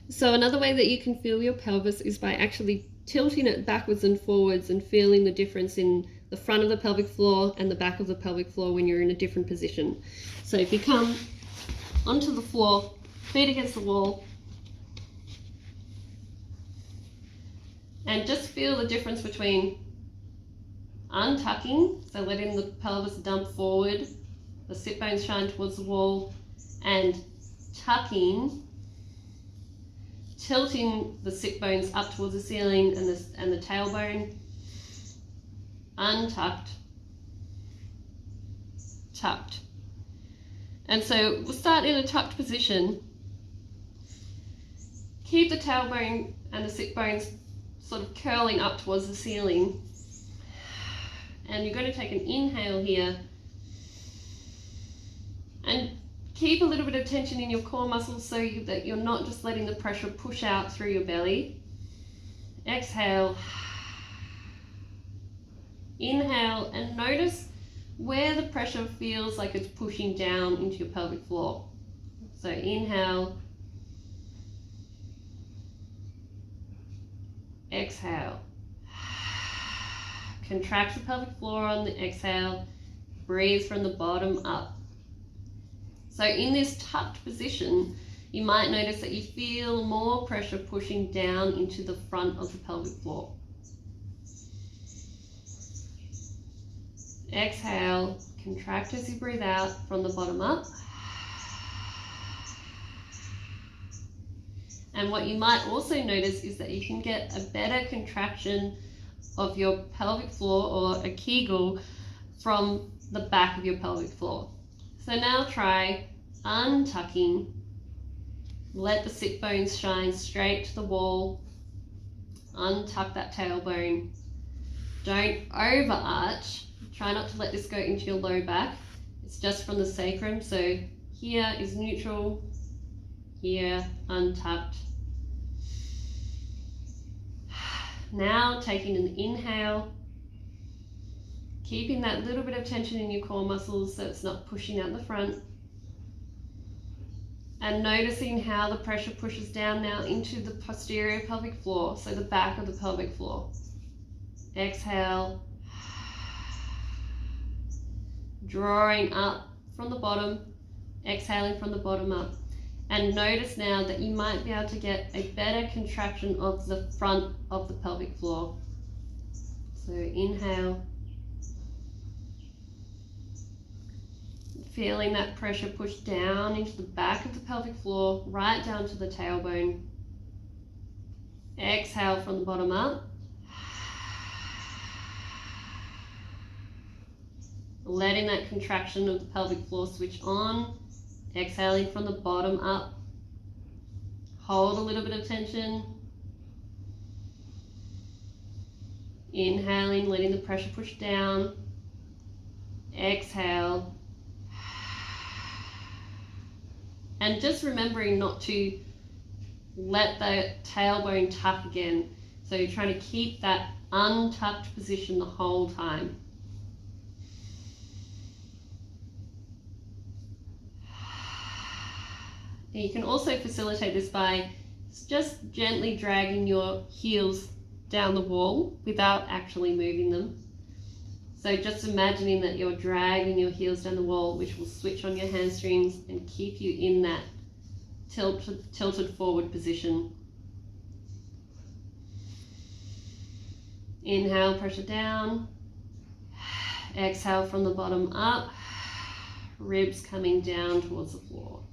So another way that you can feel your pelvis is by actually tilting it backwards and forwards and feeling the difference in the front of the pelvic floor and the back of the pelvic floor when you're in a different position. So if you come onto the floor, feet against the wall, and just feel the difference between untucking, so letting the pelvis dump forward, the sit bones shine towards the wall, and tucking, tilting the sit bones up towards the ceiling and the tailbone, untucked, tucked. And so we'll start in a tucked position. Keep the tailbone and the sit bones sort of curling up towards the ceiling. And you're going to take an inhale here and keep a little bit of tension in your core muscles so that you're not just letting the pressure push out through your belly. Exhale. Inhale, and notice where the pressure feels like it's pushing down into your pelvic floor. So inhale. Exhale. Contract the pelvic floor on the exhale. Breathe from the bottom up. So in this tucked position, you might notice that you feel more pressure pushing down into the front of the pelvic floor. Exhale, contract as you breathe out from the bottom up. And what you might also notice is that you can get a better contraction of your pelvic floor, or a Kegel, from the back of your pelvic floor. So now try untucking. Let the sit bones shine straight to the wall. Untuck that tailbone. Don't overarch. Try not to let this go into your low back. It's just from the sacrum. So here is neutral, here untucked. Now taking an inhale, keeping that little bit of tension in your core muscles so it's not pushing out the front. And noticing how the pressure pushes down now into the posterior pelvic floor, so the back of the pelvic floor. Exhale. Drawing up from the bottom, exhaling from the bottom up. And notice now that you might be able to get a better contraction of the front of the pelvic floor. So inhale. Feeling that pressure push down into the back of the pelvic floor, right down to the tailbone. Exhale from the bottom up. Letting that contraction of the pelvic floor switch on. Exhaling from the bottom up. Hold a little bit of tension. Inhaling, letting the pressure push down. Exhale. And just remembering not to let the tailbone tuck again. So you're trying to keep that untucked position the whole time. And you can also facilitate this by just gently dragging your heels down the wall without actually moving them. So just imagining that you're dragging your heels down the wall, which will switch on your hamstrings and keep you in that tilted forward position. Inhale, pressure down. Exhale from the bottom up. Ribs coming down towards the floor.